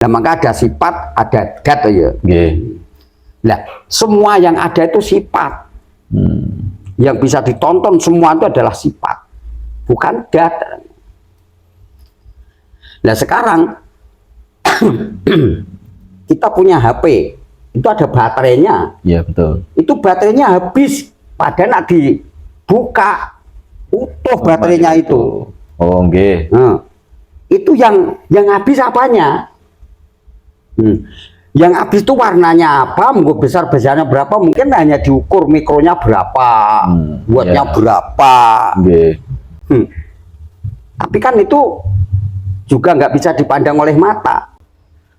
Nah, maka ada sifat, ada dat ya. Nah, semua yang ada itu sifat. Yang bisa ditonton semua itu adalah sifat, bukan dat. Nah, sekarang kita punya HP, itu ada baterainya. Iya, betul. Itu baterainya habis, padahal nak dibuka utuh baterainya itu. Oh, nggih. Nah, itu yang habis apanya? Yang habis itu warnanya apa, besar-besarnya berapa, mungkin hanya diukur mikronya berapa, wattnya berapa. Tapi kan itu juga nggak bisa dipandang oleh mata.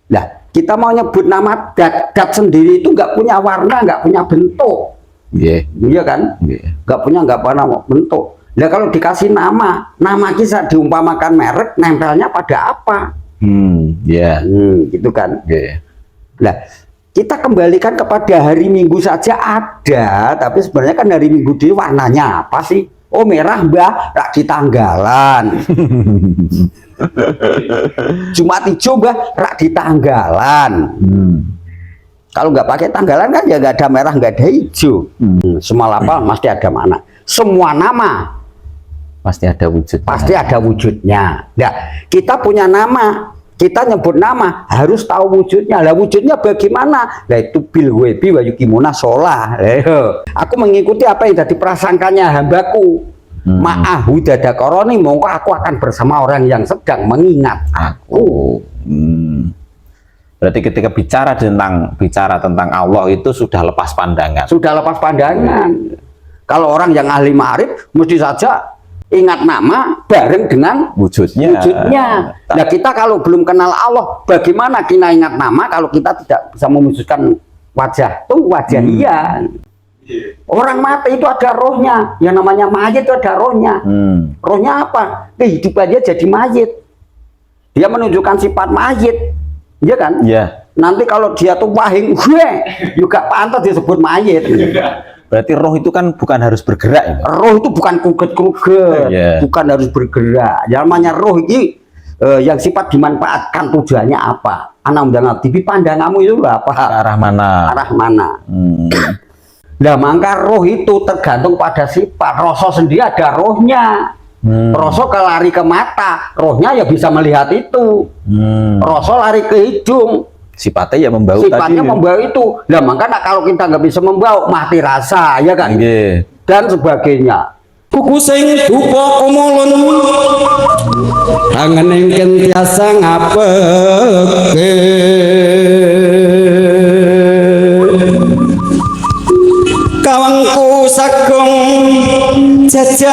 Nah, kita mau nyebut nama dat sendiri itu nggak punya warna, nggak punya bentuk. Iya kan? Nggak punya bentuk. Nah, kalau dikasih nama kita diumpamakan merek, nempelnya pada apa? Gitu kan? Nah, kita kembalikan kepada hari Minggu saja ada, tapi sebenarnya kan hari Minggu di warnanya apa sih? Oh, merah, Mbah, rak di tanggalan. Jumat hijau, Mbah, rak di tanggalan. Kalau nggak pakai tanggalan kan ya nggak ada merah, nggak ada hijau. Semua apa pasti ada mana. Semua nama pasti ada wujudnya. Pasti ada wujudnya. Nah, kita punya nama, kita nyebut nama harus tahu wujudnya. Lah, wujudnya bagaimana? Nah, itu bil webi wa yukimuna sholah. Aku mengikuti apa yang jadi prasangkanya hambaku. Ma'ahu dadakoroni, mongko aku akan bersama orang yang sedang mengingat aku. Berarti ketika bicara tentang Allah itu sudah lepas pandangan. Sudah lepas pandangan. Kalau orang yang ahli ma'rif mesti saja ingat nama bareng dengan wujudnya. Nah, kita kalau belum kenal Allah, bagaimana kita ingat nama kalau kita tidak bisa mewujudkan wajah tuh wajah dia. Orang mati itu ada rohnya, yang namanya mayit itu ada rohnya. Rohnya apa? Kehidupannya jadi mayit. Dia menunjukkan sifat mayit, iya kan? Iya. Nanti kalau dia tuh wahing, gue juga pantas disebut mayit. Berarti roh itu kan bukan harus bergerak ya? Roh itu bukan kuget-kuget, bukan harus bergerak. Yang namanya roh ini yang sifat dimanfaatkan, tujuannya apa? Anak undang TV pandanganmu itu apa? Arah mana? Arah mana? Nah, maka roh itu tergantung pada sifat. Rasa sendiri ada rohnya. Rasa lari ke mata, rohnya ya bisa melihat itu. Rasa lari ke hidung, sifatnya ya membau sifatnya membawa itu. Nah, maka kalau kita nggak bisa membawa, mati rasa, ya kan? Dan sebagainya. Buku sing dupa kumulun tangan engken tiasa ngapeke kawangku sagung jajan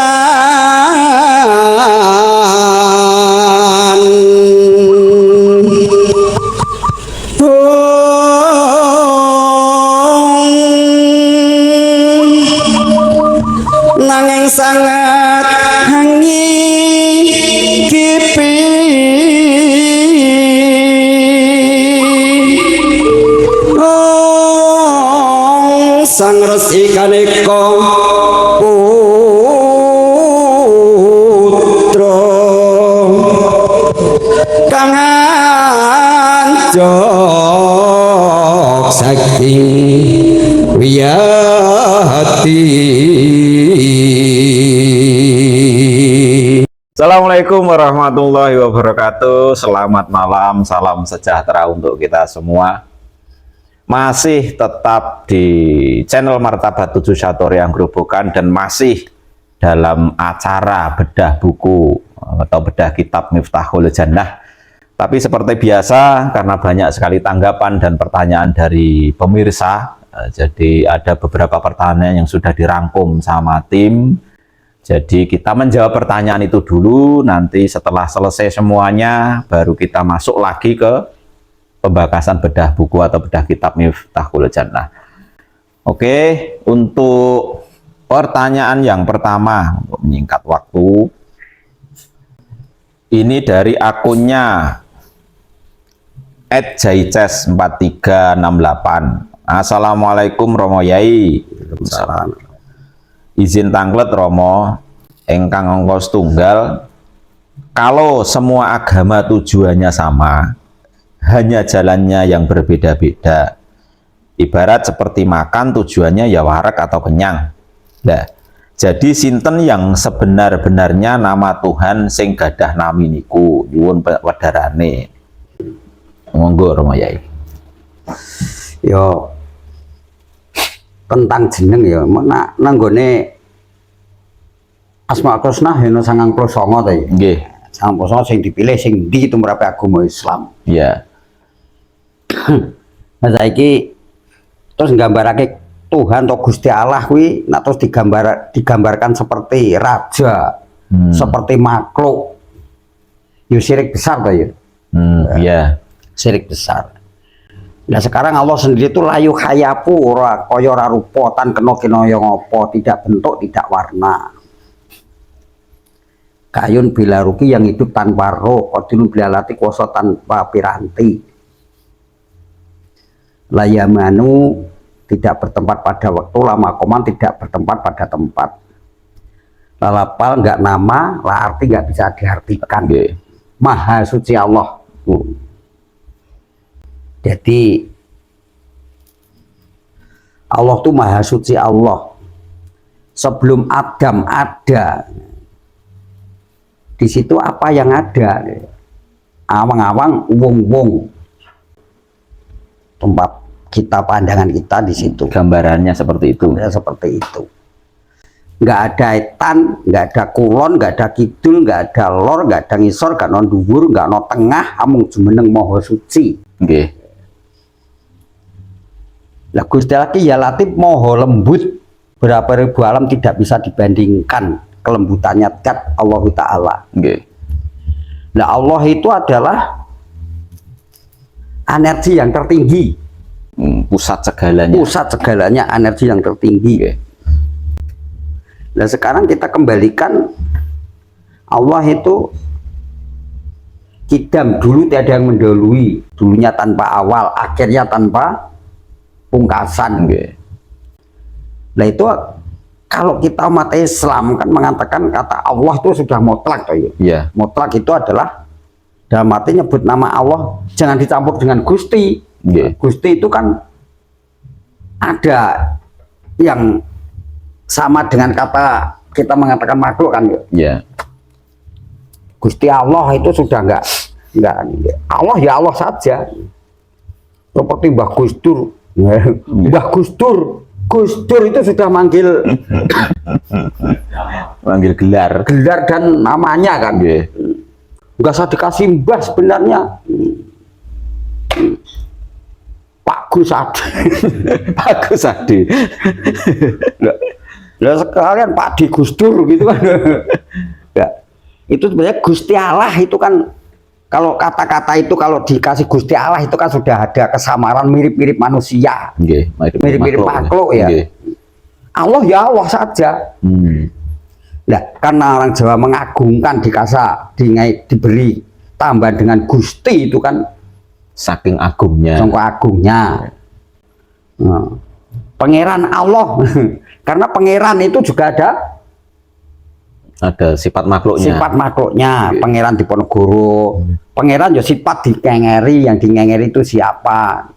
nanging sangat hangipi sang resi kaneka putra kang anjok saking wiyati. Assalamualaikum warahmatullahi wabarakatuh. Selamat malam, salam sejahtera untuk kita semua. Masih tetap di channel Martabat 7 Syatoryang Grobogan dan masih dalam acara bedah buku atau bedah kitab Miftahul Jannah. Tapi seperti biasa, karena banyak sekali tanggapan dan pertanyaan dari pemirsa, jadi ada beberapa pertanyaan yang sudah dirangkum sama tim. Jadi kita menjawab pertanyaan itu dulu, nanti setelah selesai semuanya baru kita masuk lagi ke pembahasan bedah buku atau bedah kitab Miftahul Jannah. Oke, untuk pertanyaan yang pertama, untuk menyingkat waktu, ini dari akunnya @jaices4368. Assalamualaikum Romo Yai. Izin tanglet Romo, engkang ongkos tunggal. Kalau semua agama tujuannya sama, hanya jalannya yang berbeda-beda. Ibarat seperti makan tujuannya ya warak atau kenyang. Nah, jadi sinten yang sebenar-benarnya nama Tuhan sing gadah nami niku nyuwun wedarane. Monggo Romo Yai. Yo tentang jeneng ya nanggone Asmaul Husna ono 99 to ya. Nggih. 99 sing dipilih sing ndi tumrape agama Islam. Iya. Nah saiki terus nggambarake Tuhan atau Gusti Allah kuwi nah terus digambarkan seperti raja, seperti makhluk. Yo sirik besar to ya. Iya. Sirik besar. Nah sekarang Allah sendiri itu layu hayapu ora kaya ora rupa tan kena kinaya ngopo, tidak bentuk, tidak warna. Kayun bila ruki yang hidup tanpa roh, kodilun bila lati kuasa tanpa piranti. Layamanu tidak bertempat pada waktu, lama koman tidak bertempat pada tempat. Lalapal enggak nama, la arti enggak bisa diartikan. Okay. Maha suci Allah. Jadi Allah tuh maha suci Allah. Sebelum Adam ada, di situ apa yang ada? Awang-awang, wong-wong. Tempat kita, pandangan kita di situ. Gambarannya seperti itu. Seperti itu. Nggak ada etan, nggak ada kulon, nggak ada kidul, nggak ada lor, nggak ada ngisor, nggak ada dhuwur, nggak ada tengah, amung jumeneng maha suci. Okay. Lah Gusti lagi ya Latif maha lembut, berapa ribu alam tidak bisa dibandingkan kelembutannya cat Allah Ta'ala. Okay. Nah Allah itu adalah energi yang tertinggi, pusat segalanya. Pusat segalanya, energi yang tertinggi. Okay. Nah sekarang kita kembalikan Allah itu kidam, dulu tiada yang mendahului, dulunya tanpa awal, akhirnya tanpa pungkasan. Okay. Nah itu kalau kita umat Islam kan mengatakan kata Allah itu sudah mutlak, ya. Yeah. Mutlak itu adalah dalam arti nyebut nama Allah jangan dicampur dengan Gusti. Yeah. Gusti itu kan ada yang sama dengan kata kita mengatakan makhluk kan, ya. Yeah. Gusti Allah itu sudah enggak Allah ya Allah saja. Seperti Mbah Gusdur. Mbah Gusdur, Gusdur itu sudah manggil gelar dan namanya kan. Yeah. Enggak usah dikasih mbah sebenarnya. Pak Gus Adi. Pak Gus Adi. Lah sekalian Pak Di Gusdur gitu kan. Ya. Itu sebenarnya Gusti Allah itu kan, kalau kata-kata itu kalau dikasih Gusti Allah itu kan sudah ada kesamaran mirip-mirip manusia. Okay. Mirip-mirip makhluk ya. Okay. Allah ya Allah saja. Nah, karena orang Jawa mengagungkan diberi tambahan dengan Gusti itu kan saking agungnya. Sangka agungnya. Nah, Pangeran Allah. Karena pangeran itu juga ada sifat makhluknya. Sifat makhluknya. Okay. Pangeran Diponegoro. Pangeran ya sifat dikengeri, yang dikengeri itu siapa?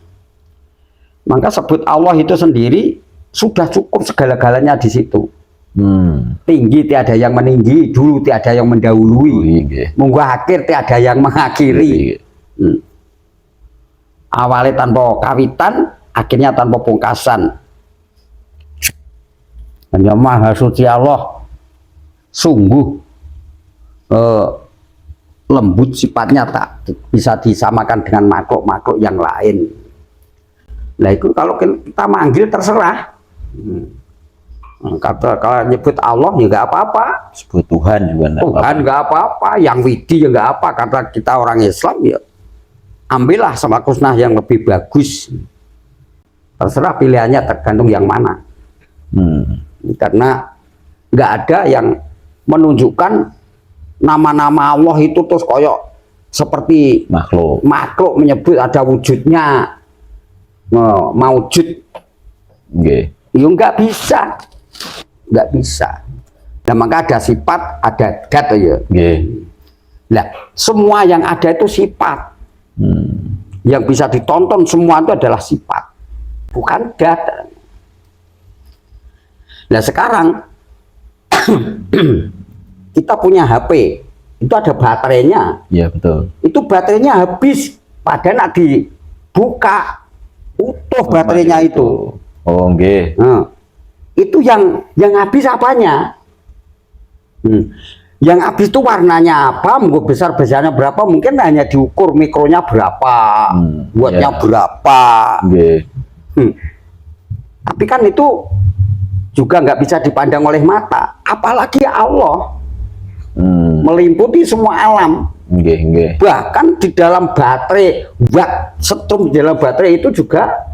Maka sebut Allah itu sendiri sudah cukup segala-galanya di situ. Tinggi tiada yang meninggi, dulu tiada yang mendahului, munggu akhir tiada yang mengakhiri. Awalnya tanpa kawitan, akhirnya tanpa pungkasan. Hanya Maha Suci Allah sungguh lembut sifatnya, tak bisa disamakan dengan makhluk-makhluk yang lain. Nah itu kalau kita manggil terserah. Kalau nyebut Allah ya nggak apa-apa, sebut Tuhan juga nggak apa-apa, yang widi ya nggak apa, karena kita orang Islam ya ambillah sama kusnah yang lebih bagus, terserah pilihannya, tergantung yang mana. Karena nggak ada yang menunjukkan nama-nama Allah itu terus koyok seperti makhluk menyebut ada wujudnya, maujud. Okay. Ya nggak bisa. Nggak bisa. Nah maka ada sifat, ada dat ya. Okay. Nah semua yang ada itu sifat. Yang bisa ditonton semua itu adalah sifat, bukan dat. Nah sekarang kita punya HP, itu ada baterainya. Iya betul. Itu baterainya habis, padahal nak dibuka utuh baterainya itu. Oh nggih. Nah, itu yang habis apanya? Yang habis itu warnanya apa, mungkin besar-besarnya berapa, mungkin hanya diukur mikronya berapa, buatnya iya. berapa. Nggih. Tapi kan itu juga nggak bisa dipandang oleh mata, apalagi Allah meliputi semua alam. Nggih, nggih. Bahkan di dalam baterai, watt setrum di dalam baterai itu juga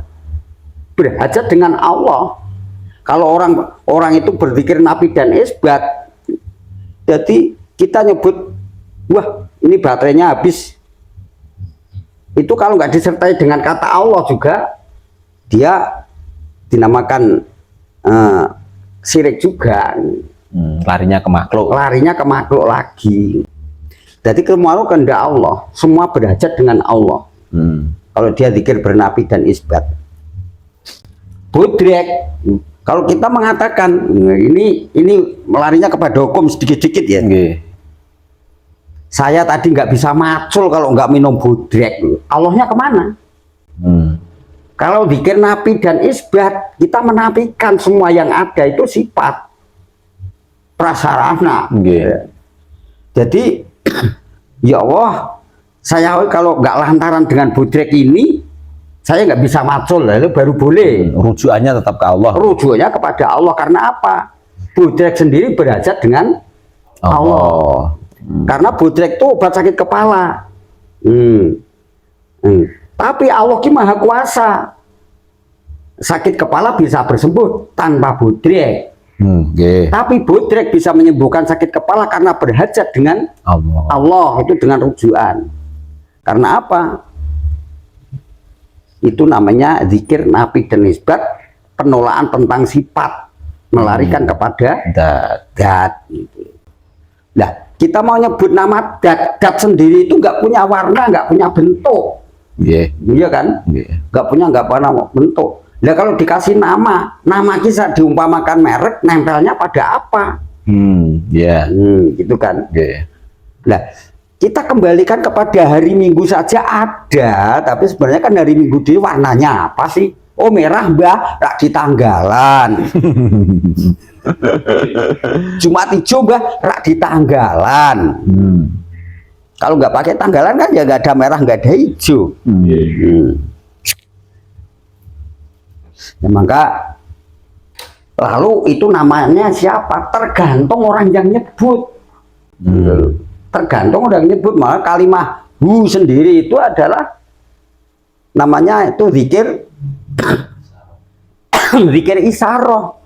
berhajat dengan Allah. Kalau orang itu berzikir nafi dan isbat, jadi kita nyebut, wah ini baterainya habis. Itu kalau nggak disertai dengan kata Allah juga, dia dinamakan syirik juga. Larinya ke makhluk. Larinya ke makhluk lagi. Jadi kemauan kehendak Allah, semua berhajat dengan Allah. Kalau dia zikir bernafi dan isbat. Budrek. Kalau kita mengatakan ini melarinya kepada hukum sedikit-sedikit ya. Nggih. Saya tadi nggak bisa macul kalau nggak minum budrek. Allahnya kemana? Kalau zikir nafi dan isbat, kita menafikan semua yang ada itu sifat prasarana. Nggih. Jadi ya Allah, saya kalau nggak lantaran dengan budrek ini, saya nggak bisa macul, lalu baru boleh. Rujukannya tetap ke Allah. Rujukannya kepada Allah, karena apa? Budrek sendiri berhajat dengan Allah. Karena budrek itu obat sakit kepala. Tapi Allah ki maha kuasa. Sakit kepala bisa bersembuh tanpa budrek. Tapi budrek bisa menyembuhkan sakit kepala karena berhajat dengan Allah, itu dengan rujukan. Karena apa? Itu namanya zikir nafi dan nisbat, penolakan tentang sifat, melarikan kepada dat. Nah, kita mau nyebut nama dat sendiri itu nggak punya warna, nggak punya bentuk. Iya kan? Nggak punya bentuk. Nah kalau dikasih nama kisah diumpamakan merek, nempelnya pada apa? Gitu kan? Nah, kita kembalikan kepada hari Minggu saja ada, tapi sebenarnya kan hari Minggu di warnanya apa sih? Oh merah mbah, rak di tanggalan. Jumat hijau mbah, rak di tanggalan. Kalau nggak pakai tanggalan kan ya nggak ada merah, nggak ada hijau. Ya, maka lalu itu namanya siapa? Tergantung orang yang nyebut. Tergantung orang yang nyebut. Maka kalimah hu sendiri itu adalah namanya itu zikir zikir isaroh.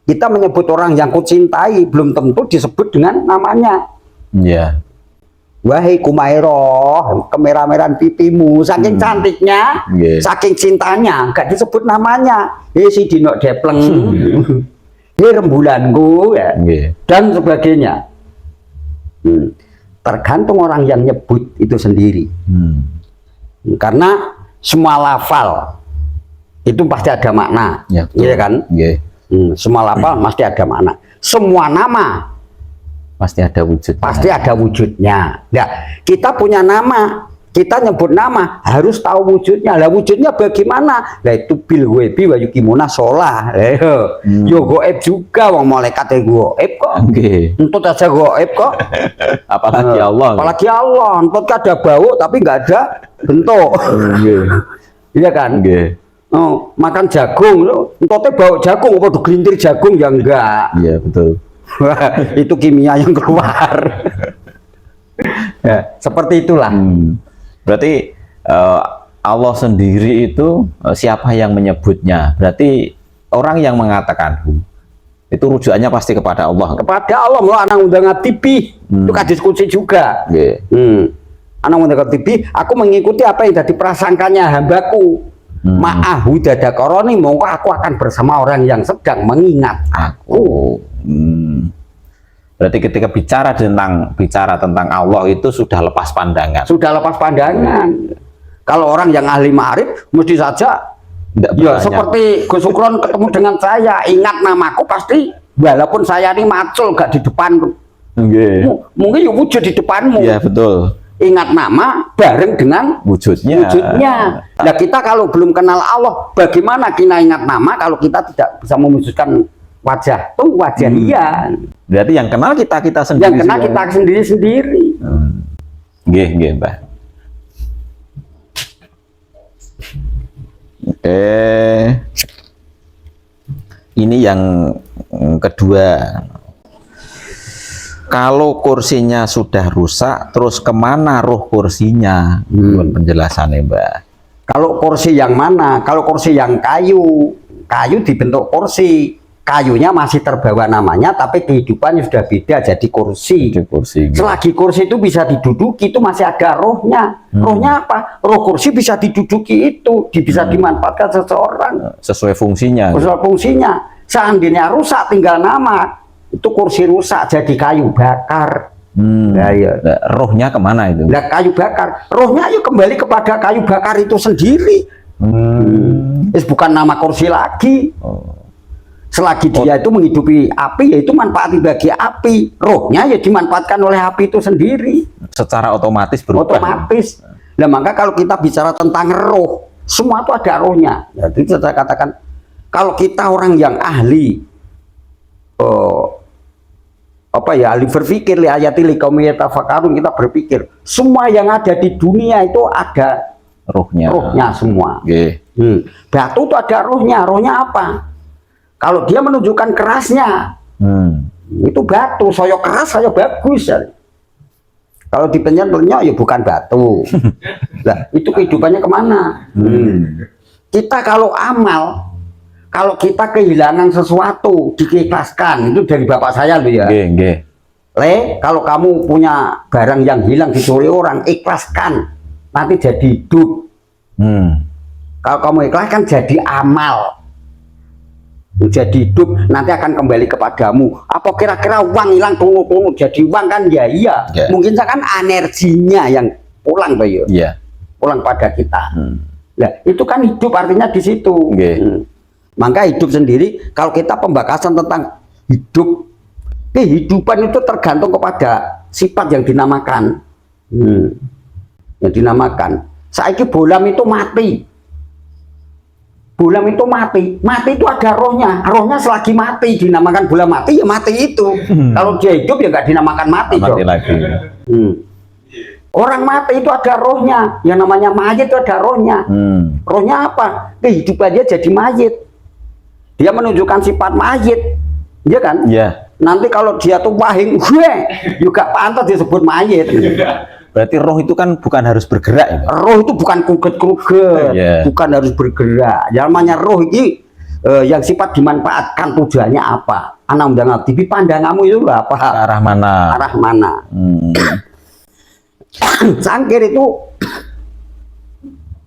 Kita menyebut orang yang kucintai belum tentu disebut dengan namanya. Wahai Kumairah, kemerah-merahan pipimu, saking cantiknya, saking cintanya, nggak disebut namanya. Si Dino Depleng, rembulanku, ya, dan sebagainya. Tergantung orang yang nyebut itu sendiri. Karena semua lafal itu pasti ada makna, iya kan? Semua lafal pasti ada makna. Semua nama pasti ada wujudnya. Pasti ada wujudnya. Nah, kita punya nama, kita nyebut nama, harus tahu wujudnya. Lah wujudnya bagaimana? Lah itu bil webi wa yukimuna sholah. Yo goib juga, wong malaikat goib kok. Entut aja goib kok. Apalagi Allah. Apalagi Allah. Entut ada bau tapi nggak ada bentuk. Iya kan? Oh, makan jagung, entutnya bau jagung, apa gelintir jagung ya enggak. Iya betul. Itu kimia yang keluar. Ya, seperti itulah. Berarti Allah sendiri itu siapa yang menyebutnya? Berarti orang yang mengatakan itu rujukannya pasti kepada Allah. Kepada Allah. Mau anak undangan TV itu kan diskusi juga. Anak undangan TV, aku mengikuti apa yang jadi prasangkanya hambaku. Ma'ahu dadakoroni, mongko aku akan bersama orang yang sedang mengingat aku. Berarti ketika bicara tentang Allah itu sudah lepas pandangan. Sudah lepas pandangan. Kalau orang yang ahli ma'arif mesti saja Nggak ya bertanya. seperti Gus Sukron ketemu dengan saya, ingat namaku pasti, walaupun saya ini macul gak di depan, Nggih. mungkin ya wujud di depanmu. Iya betul. Ingat nama bareng dengan Wujudnya. Nah kita kalau belum kenal Allah, bagaimana kita ingat nama kalau kita tidak bisa mewujudkan wajah tuh wajah dia. Berarti yang kenal kita sendiri. Yang kenal semua. kita sendiri. Nggih, nggih, Mbah. Oke. Ini yang kedua. Kalau kursinya sudah rusak, terus kemana roh kursinya? Bukan penjelasannya, Mbak. Kalau kursi yang mana? Kalau kursi yang kayu dibentuk kursi, kayunya masih terbawa namanya, tapi kehidupannya sudah beda jadi kursi. Di kursi. Selagi kursi itu bisa diduduki, itu masih ada rohnya. Rohnya apa? Roh kursi bisa diduduki itu, bisa dimanfaatkan seseorang. Sesuai fungsinya. Sesuai fungsinya. Seandainya rusak tinggal nama, itu kursi rusak jadi kayu bakar. Nah, ya. Nah, rohnya kemana itu? Nah, kayu bakar, rohnya yuk kembali kepada kayu bakar itu sendiri. Bukan nama kursi lagi. Selagi dia itu menghidupi api, yaitu manfaat bagi api. Rohnya ya dimanfaatkan oleh api itu sendiri. Secara otomatis berubah. Otomatis. Nah, maka kalau kita bicara tentang roh, semua itu ada rohnya. Jadi saya katakan, kalau kita orang yang ahli, ahli berpikir, li ayati li qaumi yatafakkarun, kita berpikir semua yang ada di dunia itu ada rohnya semua. Oke. Batu itu ada rohnya. Rohnya apa? Kalau dia menunjukkan kerasnya, itu batu. Saya keras, saya bagus. Kalau dipenyet-penyet ya bukan batu. Nah, itu kehidupannya kemana? Kita kalau amal, kalau kita kehilangan sesuatu, diikhlaskan. Itu dari bapak saya loh ya. Kalau kamu punya barang yang hilang dicuri orang, ikhlaskan. Nanti jadi hidup. Kalau kamu ikhlaskan jadi amal. Jadi hidup, nanti akan kembali kepadamu. Apa kira-kira uang hilang tunggu jadi uang kan? Ya iya. Mungkin kan energinya yang pulang tuh ya. Pulang pada kita. Nah, itu kan hidup artinya di situ. Maka hidup sendiri, kalau kita pembahasan tentang hidup, kehidupan itu tergantung kepada sifat yang dinamakan. Yang dinamakan. Saiki bolam itu mati. Bolam itu mati. Mati itu ada rohnya. Rohnya selagi mati dinamakan bolam mati, ya mati itu. Kalau dia hidup ya nggak dinamakan mati. Mati lagi. Orang mati itu ada rohnya. Yang namanya mayit itu ada rohnya. Rohnya apa? Kehidupan dia jadi mayit. Dia menunjukkan sifat mayit, ya kan? Iya. Nanti kalau dia tuh wahing, juga pantas disebut mayit. Berarti roh itu kan bukan harus bergerak ya? Roh itu bukan kuget-kuget, bukan harus bergerak. Yang namanya roh ini yang sifat dimanfaatkan, tujuannya apa? Anak undang TV pandanganmu itu apa? Arah mana? Arah mana? Cangkir itu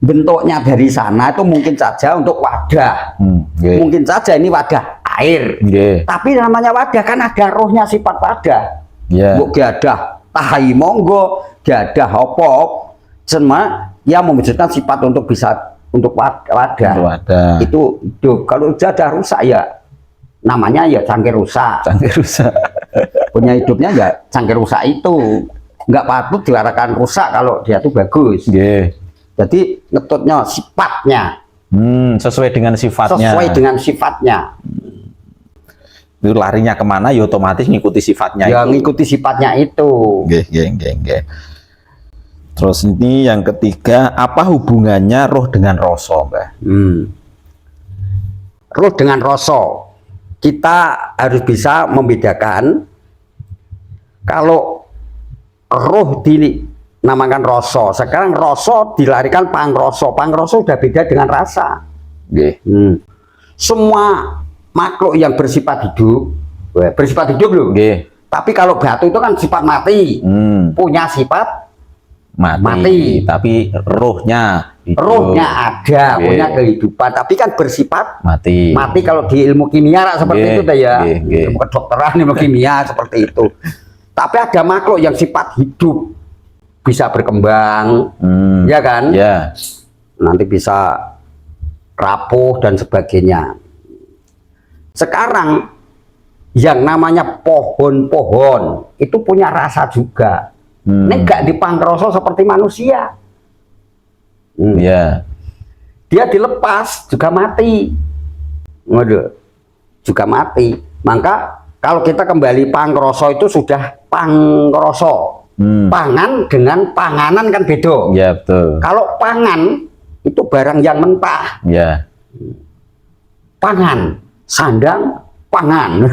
bentuknya dari sana itu mungkin saja untuk wadah. Mungkin saja ini wadah air. Tapi namanya wadah kan ada rohnya, sifat wadah. Buk gadah tahai monggo, gadah hopop, semua yang mewujudkan sifat untuk bisa untuk wadah. Itu hidup. Kalau sudah rusak ya namanya ya cangkir rusak. Punya hidupnya ya cangkir rusak itu. Nggak patut dikatakan rusak kalau dia tuh bagus. Jadi ngetutnya sifatnya. Sesuai dengan sifatnya. Sesuai dengan sifatnya. Itu larinya kemana ya otomatis ngikuti sifatnya ya, itu. ngikuti sifatnya itu. Terus ini yang ketiga, apa hubungannya roh dengan rasa, Mbah? Roh dengan rasa. Kita harus bisa membedakan. Kalau roh dinamakan rasa, sekarang rasa dilarikan pangrasa. Pangrasa udah beda dengan rasa. Semua makhluk yang bersifat hidup loh. Tapi kalau batu itu kan sifat mati, punya sifat mati. Tapi rohnya hidup. Rohnya ada, punya kehidupan, tapi kan bersifat mati. Kalau di ilmu kimia seperti itu ya. Kedokteran, ilmu kimia seperti itu. Tapi ada makhluk yang sifat hidup, bisa berkembang, ya kan? nanti bisa rapuh dan sebagainya. Sekarang yang namanya pohon-pohon itu punya rasa juga. Ini gak dipangkroso seperti manusia. Ya. Dia dilepas juga mati. Waduh, juga mati. Maka kalau kita kembali pangkroso itu sudah pangkroso. Pangan dengan panganan kan beda. Ya, betul. Kalau pangan itu barang yang mentah. Ya. Pangan, sandang, pangan.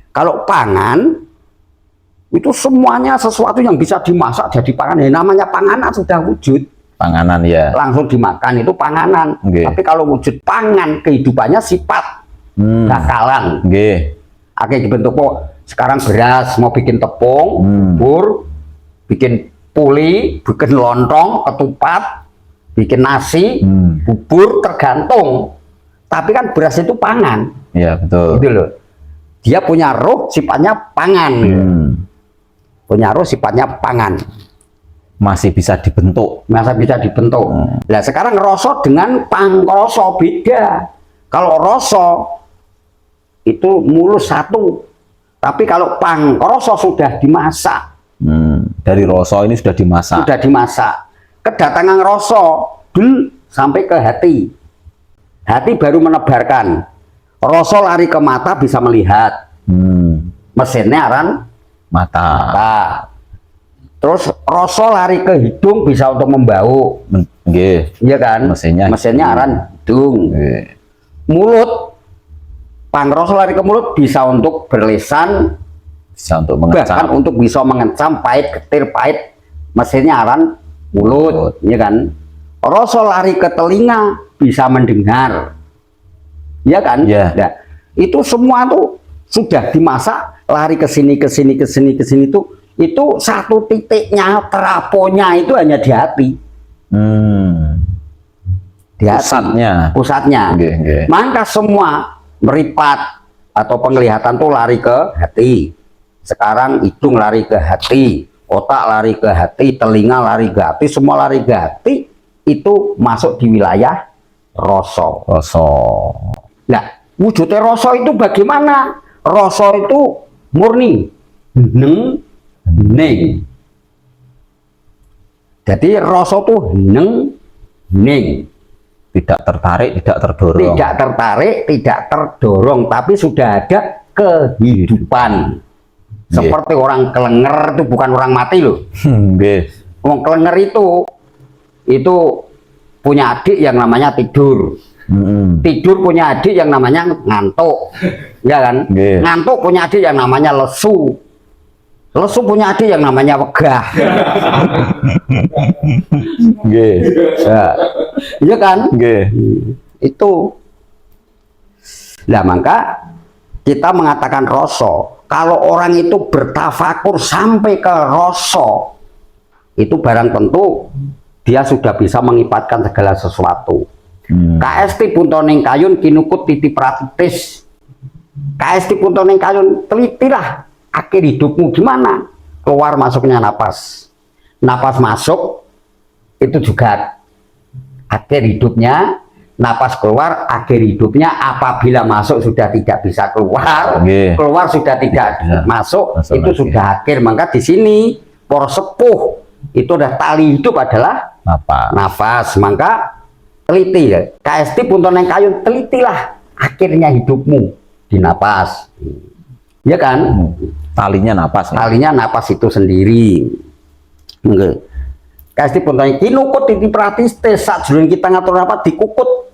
Kalau pangan itu semuanya sesuatu yang bisa dimasak jadi pangan. Ya, namanya panganan sudah wujud. Panganan ya. Langsung dimakan itu panganan. Okay. Tapi kalau wujud pangan kehidupannya sifat bakalan. Oke, dibentuk sekarang beras mau bikin tepung, bubur, bikin puli, bikin lontong, ketupat, bikin nasi, bubur tergantung. Tapi kan beras itu pangan. Iya, betul. Gitu loh. Dia punya roh sifatnya pangan. Punya roh sifatnya pangan. Masih bisa dibentuk. Masa bisa dibentuk. Nah, sekarang rasa dengan pangkroso beda. Kalau rasa itu mulus satu. Tapi kalau pangkroso sudah dimasak. Dari rasa ini sudah dimasak. Sudah dimasak. Kedatangan rasa dul sampai ke hati. Hati baru menebarkan. Rasa lari ke mata bisa melihat. Mesinnya aran Mata. Terus rasa lari ke hidung bisa untuk membau. Iya kan? Mesinnya aran hidung. Mulut, pangrasa lari ke mulut bisa untuk berlisan, bisa untuk mengecam. bahkan untuk bisa mengecam pahit, getir, pahit. Mesinnya aran mulut, iya kan? Rasa lari ke telinga bisa mendengar, iya kan? Yeah. Nah, itu semua tuh sudah dimasak, lari ke sini, ke sini, ke sini, ke sini tuh. Itu satu titiknya, teraponya itu hanya di hati. Di hati. Pusatnya. Maka semua meripat atau penglihatan tuh lari ke hati. Sekarang hidung lari ke hati, otak lari ke hati, telinga lari ke hati, semua lari ke hati. Itu masuk di wilayah rasa. Nah, wujudnya rasa itu bagaimana? Rasa itu murni. Ning. Jadi rasa tuh ning. Tidak tertarik, tidak terdorong. Tidak tertarik, tidak terdorong, tapi sudah ada kehidupan. Seperti orang kelenger itu bukan orang mati loh. Orang kelenger itu punya adik yang namanya tidur. Tidur punya adik yang namanya ngantuk. Ya kan? Ngantuk punya adik yang namanya lesu. Lesu punya adik yang namanya wegah. Iya kan? Itu. Nah, maka kita mengatakan rasa. Kalau orang itu bertafakur sampai ke rasa, itu barang tentu dia sudah bisa mengibatkan segala sesuatu. KST puntoning kayun kinukut titi pratitis. KST puntoning kayun, telitilah akhir hidupmu gimana. Keluar masuknya napas. Napas masuk itu juga akhir hidupnya. Napas keluar akhir hidupnya. Apabila masuk sudah tidak bisa keluar, keluar sudah tidak masuk, itu lagi. Sudah akhir. Maka di sini para sepuh itu udah tali hidup adalah nafas. Maka teliti ya, KST puntoning kayun, telitilah akhirnya hidupmu di napas. Ya kan? Talinya napas. Talinya napas itu sendiri. KST puntoning kinukut titi pratistis. Saat sebelum kita ngatur apa dikukut.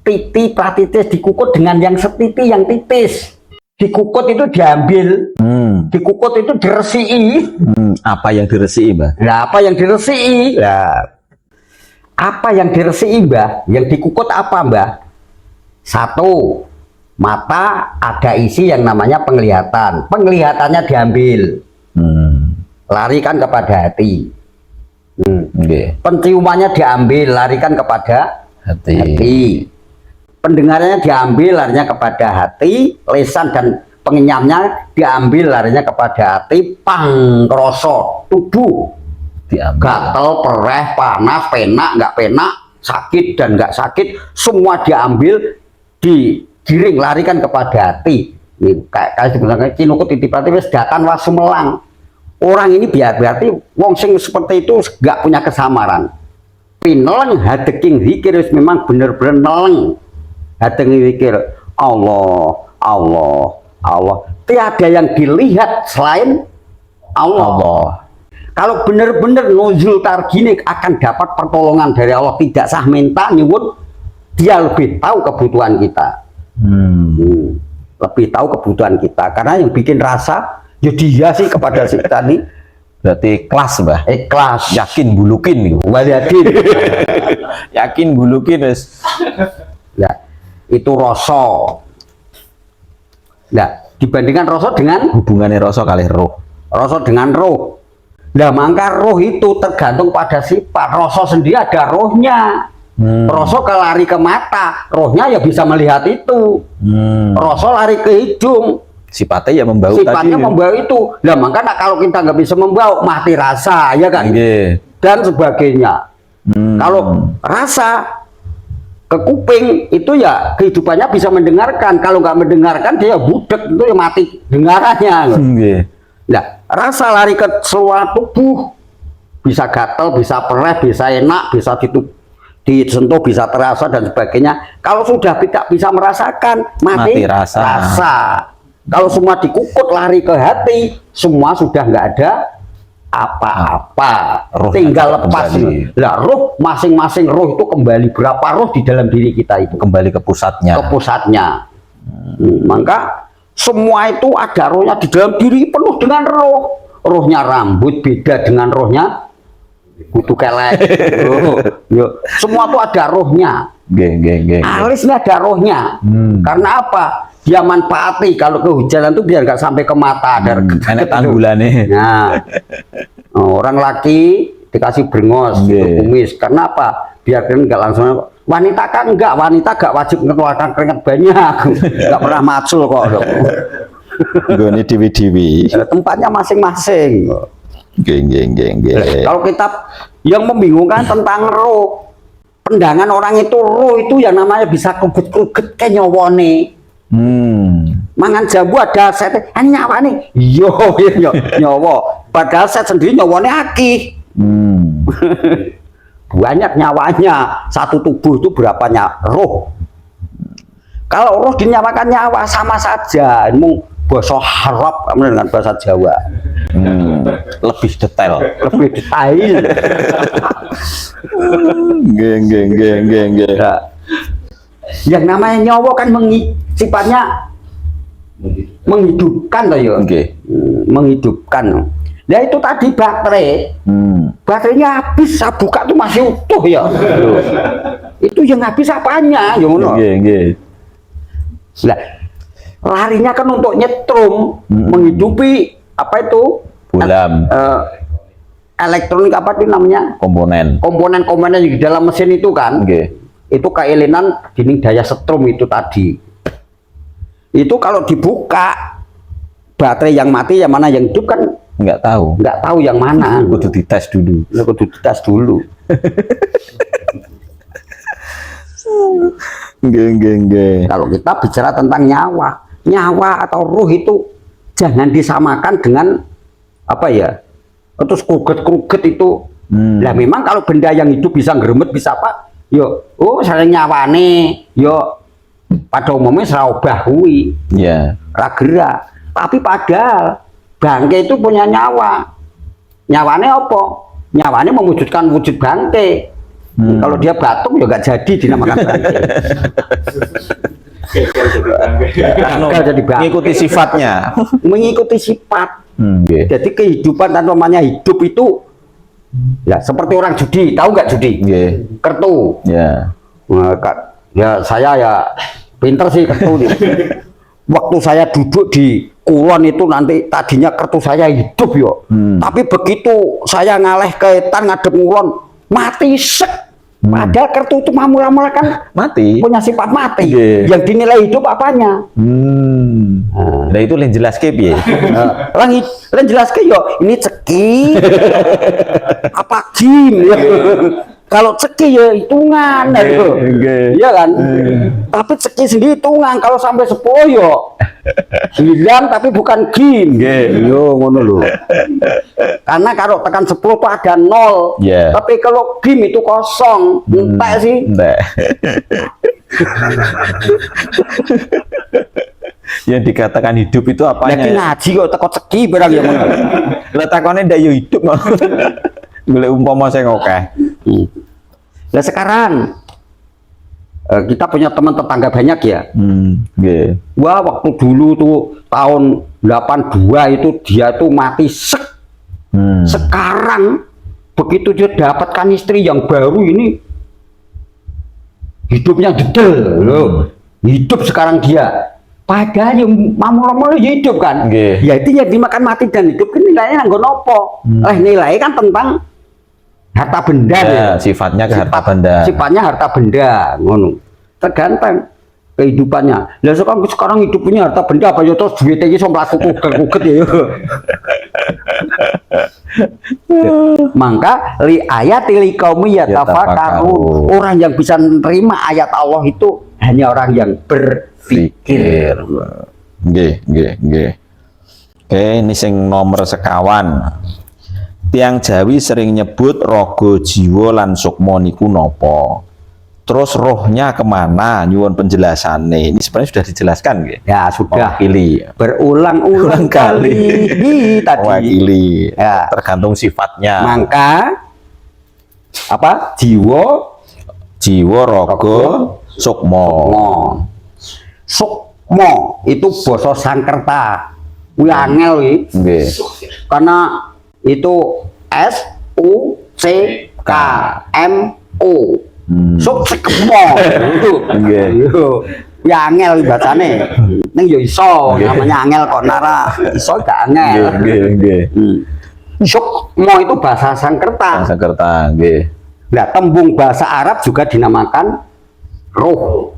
Titi pratitis dikukut dengan yang setiti yang titis. Dikukut itu diambil, dikukut itu diresii. Apa yang diresii, Mbah? Nah, apa yang diresii? Nah, apa yang diresii, Mbah? Yang dikukut apa, Mbah? Satu, mata ada isi yang namanya penglihatan. Penglihatannya diambil, larikan kepada hati. Penciumannya diambil, larikan kepada hati. Pendengarannya diambil, larinya kepada hati. Lisan dan pengenyamnya diambil, larinya kepada hati. Pangkroso tubuh diambil. Gatel, pereh, panas, penak, nggak penak, sakit dan nggak sakit, semua diambil, digiring, larikan kepada hati. Ini kayak sebenarnya kinoko titipati wis datan was Sumelang. Orang ini berarti wong sing seperti itu nggak punya kesamaran. Pineleng hadeking zikir memang bener-bener neleng. Hadeking zikir Allah, Allah, Allah. Tiada yang dilihat selain Allah. Kalau benar-benar nuzul targini akan dapat pertolongan dari Allah, tidak sah minta nyuwun, dia lebih tahu kebutuhan kita. Lebih tahu kebutuhan kita, karena yang bikin rasa ya dia sih kepada si tadi. Berarti ikhlas, Mbah. Ikhlas, Yakin bulukin nih. yakin. Yakin bulukin wis. Nah, itu rasa. Nah, dibandingkan rasa dengan Hubungannya rasa kali roh. rasa dengan roh. Nah, maka roh itu tergantung pada sifat. Rasa sendiri ada rohnya. Rasa lari ke mata, rohnya ya bisa melihat itu. Rasa lari ke hidung, Sifatnya ya membau sifatnya tadi. membawa itu. Nah, maka kalau kita nggak bisa membawa, mati rasa, ya kan? Nggih. Dan sebagainya. Kalau rasa ke kuping itu ya kehidupannya bisa mendengarkan. Kalau nggak mendengarkan dia budek, itu ya mati dengarannya. Nggih. Nah, rasa lari ke seluruh tubuh, bisa gatel, bisa perih, bisa enak, bisa disentuh, bisa terasa dan sebagainya. Kalau sudah tidak bisa merasakan, mati rasa. Kalau semua dikukut lari ke hati, semua sudah nggak ada apa-apa, tinggal lepas. Lah, roh masing-masing roh itu kembali, berapa roh di dalam diri kita itu Kembali ke pusatnya. ke pusatnya. Maka semua itu ada rohnya di dalam diri, penuh dengan roh. Rohnya rambut beda dengan rohnya kutu kelek. Semua itu ada rohnya. Nggih. Alisnya ada rohnya. Karena apa? Dia manfaati kalau kehujanan itu biar nggak sampai ke mata. Ada Enak tanggulannya. Nah, orang laki dikasih brengos, kumis. Karena apa? Biar kan nggak langsung. Wanita kan enggak, wanita nggak wajib mengeluarkan keringat banyak. Nggak pernah macul kok. Gone dewi-dewi. Tempatnya masing-masing. Nggih. Kalau kita yang membingungkan tentang roh, pandangan orang itu roh itu yang namanya bisa kruget-kruget kayak nyawone. Mangan jambu ada set, nyawa nih, yo nyawa. Padahal set sendiri nyawane akeh. Banyak nyawanya, satu tubuh itu berapa roh. Kalau roh dinyawakan nyawa sama saja, mung bahasa Arab dengan bahasa Jawa. Lebih detail. Nggih. Yang namanya nyawa kan sifatnya menghidupkan loh ya. Menghidupkan. Nah itu tadi baterai. Baterainya habis, saya buka tuh masih utuh ya. Itu yang habis apanya? Nggih. Nah, larinya kan untuk nyetrum, menghidupi apa itu? Bolam. Elektronik apa itu namanya? Komponen-komponen di dalam mesin itu kan. Itu keelinan dinding daya setrum itu tadi. Itu kalau dibuka baterai yang mati yang mana yang hidup kan nggak tahu yang mana. Kudu dites dulu. Nggih. Kalau kita bicara tentang nyawa atau ruh itu jangan disamakan dengan apa ya? Terus kruget itu. Lah memang kalau benda yang hidup bisa ngeremet bisa apa? Yo, saya nyawane, yo pada umumnya serobah kuwi. Ra gerak. Tapi padahal bangke itu punya nyawa. Nyawane apa? Nyawane mewujudkan wujud bangke. Kalau dia batuk ya nggak jadi dinamakan bangke. Jadi bangke. Mengikuti sifatnya. Mengikuti sifat. Jadi kehidupan dan namanya hidup itu ya seperti orang judi, tahu nggak judi? Kartu. Ya saya ya pinter sih kartu. Waktu saya duduk di kulon itu nanti tadinya kartu saya hidup yo. Tapi begitu saya ngaleh kaitan ngadep kulon mati sek. Padahal kartu itu mula-mula kan mati. Punya sifat mati. Yang dinilai hidup apanya? Nah itu yang jelas piye? Lan jelas yo ini ceki apa jin ya. Kalau ceki ya hitungan, iya kan? Tapi ceki sendiri hitungan. Kalau sampai 10 yo hilang tapi bukan gim, yo ngono lho. Karena kalau tekan 10 tuh ada 0, tapi kalau gim itu kosong, entek sih. Yang dikatakan hidup itu apanya? Lagi ngaji kok teko ceki barang ya ngono. Lah takone ndak yo hidup mau. Golek umpama sing akeh. Nah sekarang kita punya teman tetangga banyak ya. Wah waktu dulu tuh tahun 82 itu dia tuh mati sek. Sekarang begitu dia dapatkan istri yang baru ini hidupnya dedel loh. Hidup sekarang dia. Padahal yang mamu-mamu hidup kan. Ya itu ya dimakan mati dan hidup kan nilainya nggak nopo. Nilai kan tentang harta benda ya, sifatnya ke harta benda. Sifatnya harta benda, ngono. Tergantung kehidupannya. Lah sekarang hidupnya harta benda apa ya terus duitnya iki sok mlaku kuget ya. Maka li ayati li qaumi yatafakkaru. Orang yang bisa menerima ayat Allah itu hanya orang yang berpikir. Nggih. Oke, ini sing nomor sekawan. Tiang Jawi sering nyebut rogo jiwa lan sukmo niku nopo. Terus rohnya kemana? Nyuwun penjelasannya. Ini sebenarnya sudah dijelaskan gitu. Ya sudah. Wakili. Berulang-ulang kali tadi. Wakili. Ya. Tergantung sifatnya. Maka apa? Jiwa rogo sukmo. Sukmo itu basa Sangkerta. Kuwi angel iki. Karena itu SUCKMO. Sukmo itu. Ya angel bacane. Ning yo iso namanya angel kok nara iso gak angel. Sukmo itu bahasa Sangkerta. Nggih. Nah, tembung bahasa Arab juga dinamakan roh.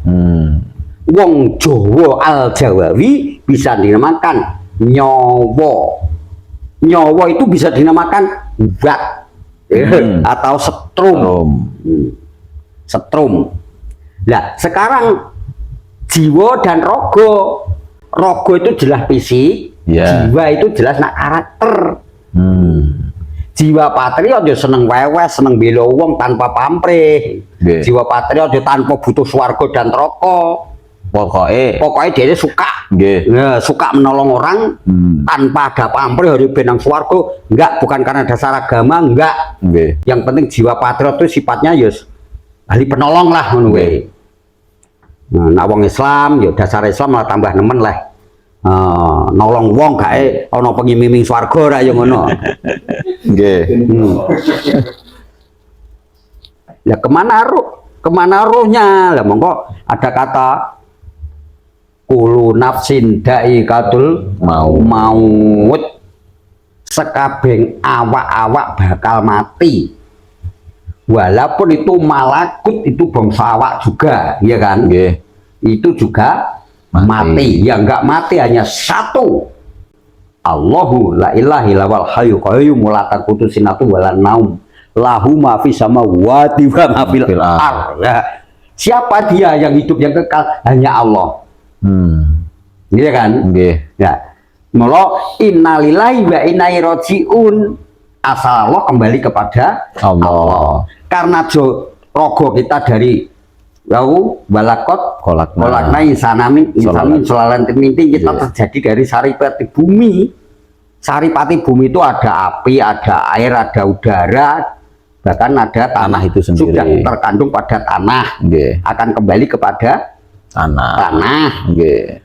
Wong Jawa Al-Jawawi bisa dinamakan nyawa. Nyawa itu bisa dinamakan bat atau setrum. Setrum. Nah, sekarang jiwa dan rogo. Rogo itu jelas fisik, jiwa itu jelas nak karakter. Jiwa patriot dia seneng wewes, seneng bela wong tanpa pamrih. Jiwa patriot dia tanpa butuh swarga dan neraka. Pokoknya dia suka, suka menolong orang tanpa ada pamrih hari benang swarga. Enggak, bukan karena dasar agama, enggak. Yang penting jiwa patriot itu sifatnya yus ahli penolong lah, nah, wong Islam, ya dasar Islam malah tambah nemen lah. Nolong wong gae ana pengiming swarga ra ya ngono. Nggih. Ya kemana rohnya? Lah monggo ada kata kulu nafsin daikatul maut. Sekabeng awak-awak bakal mati. Walaupun itu malakut itu bangsa awak juga, ya kan? Itu juga mati. Ya enggak mati hanya satu. Allahu la ilaha illallahul hayyul qayyum la taqutu sinatu wala naum. Lahu ma fis samawati wa ma fil ardh. Siapa dia yang hidup yang kekal? Hanya Allah. Iya kan? Ya. Mula innalillahi wa inna ilaihi rajiun. Asal Allah kembali kepada Allah. Karena rogo kita dari balakot kolakna insanamin selalan minti kita terjadi dari saripati bumi. Saripati bumi itu ada api, ada air, ada udara, bahkan ada tanah itu sendiri. Sudah terkandung pada tanah. Akan kembali kepada tanah.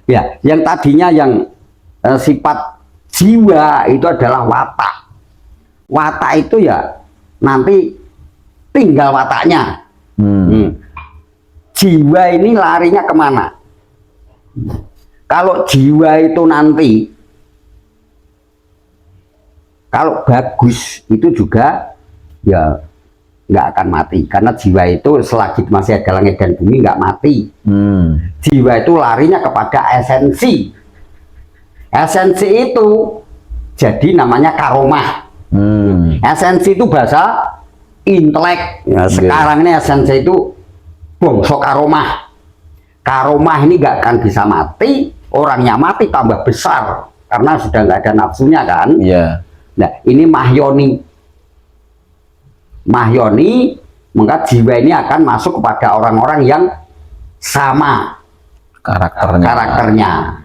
Ya, yang tadinya yang sifat jiwa itu adalah watak. Watak itu ya nanti tinggal wataknya. Jiwa ini larinya kemana? Kalau jiwa itu nanti kalau bagus itu juga ya nggak akan mati karena jiwa itu selagi masih ada langit dan bumi nggak mati. Jiwa itu larinya kepada esensi. Esensi itu jadi namanya karomah. Esensi itu bahasa intelek. Ya, Oke. sekarang ini esensi itu bongso karomah. Karomah ini nggak akan bisa mati, orangnya mati tambah besar karena sudah nggak ada nafsunya kan. Iya. Nah, ini mahyoni. Mahyoni, maka jiwa ini akan masuk kepada orang-orang yang sama karakternya.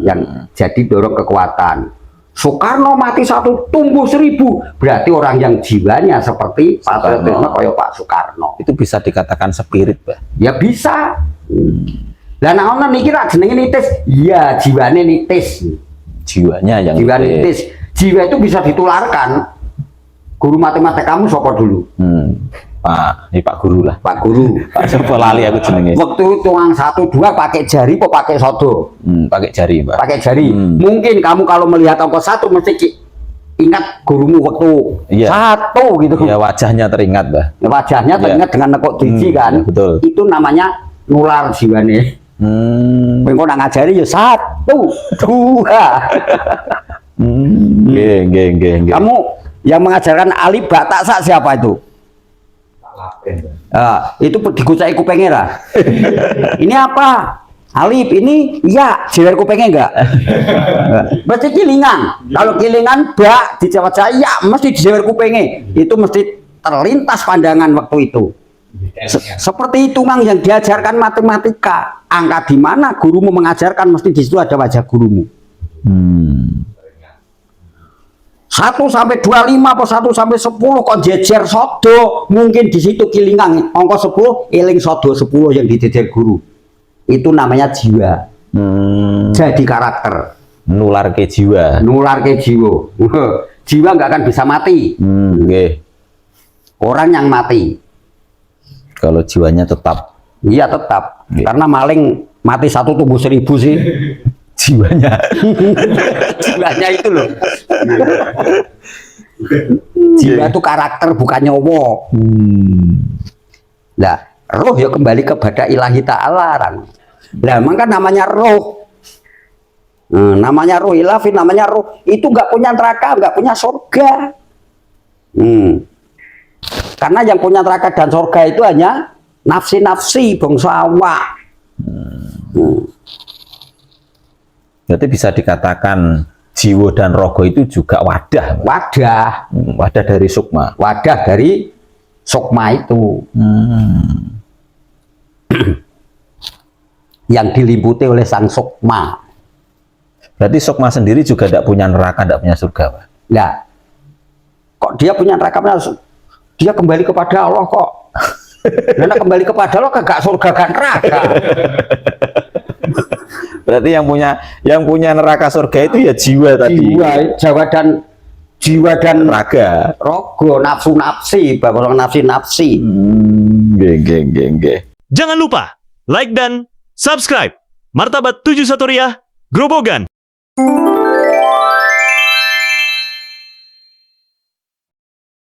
Yang jadi dorong kekuatan. Soekarno mati 1 tumbuh 1000, berarti orang yang jiwanya seperti patriotisme kayak Pak Soekarno. Itu bisa dikatakan spirit, Pak. Ya bisa. Lah nek ana niki ra jenenge nitis, iya jiwane nitis. Jiwanya yang Jiwa gede. nitis. Jiwa itu bisa ditularkan. Guru matematika kamu sapa dulu? Pak Guru lah. Pak Guru. Pak siapa lali aku jenenge. Waktu tuang 1 2 pakai jari apa pakai sodo? Pakai jari, Pak. Pakai jari. Mungkin kamu kalau melihat angka 1 mesti ingat gurumu waktu Iya. 1 gitu. Ya wajahnya teringat, Mbak. Wajahnya Iya. teringat dengan nekuk gigi kan. Ya, betul. Itu namanya nular jiwane. Engko nak ngajari ya 1 2. Nggih. Kamu yang mengajarkan alif ba ta sa siapa itu? Itu dikucai kupengnya lah. Ini apa? Alif ini ya jewer kupengnya enggak? Berarti kilingan. Kalau kilingan ba di Jawa Jaya mesti jewer kupengnya. Itu mesti terlintas pandangan waktu itu. Seperti itu Mang yang diajarkan matematika. Angka di mana gurumu mengajarkan mesti di situ ada wajah gurumu. 1 sampai 25 atau 1 sampai 10 kok jejer sodo, mungkin di situ kilingan angka 10 eling sodo 10 yang dijejer guru. Itu namanya jiwa. Jadi karakter. Nular ke jiwa. Nular ke jiwa. Jiwa nggak akan bisa mati. Nggih. Orang yang mati. Kalau jiwanya tetap. Iya tetap. Nggih. Karena maling mati 1 tumbuh 1000 sih. Jiwanya. Jiwanya itu loh. Jiwa itu karakter bukan nyawa. Nah, roh ya kembali kepada ilahi ta'ala. Nah, maka namanya roh. Namanya roh ilahi, namanya roh. Itu nggak punya neraka, nggak punya surga. Karena yang punya neraka dan surga itu hanya nafsi-nafsi, bangsa awak. Berarti bisa dikatakan jiwa dan rogo itu juga wadah. Wadah. Wadah dari sukma. Wadah dari sukma itu. Yang dilimputi oleh sang sukma. Berarti sukma sendiri juga tidak punya neraka, tidak punya surga, Pak. Nah, kok dia punya neraka? Dia kembali kepada Allah kok. Karena kembali kepada Allah kagak surga gak neraka. Berarti yang punya neraka surga itu ya jiwa tadi. Jiwa dan raga. Rogo, nafsu nafsi, bahwa nafsi. Nggih. Jangan lupa like dan subscribe Martabat 7 Satoriah Grobogan.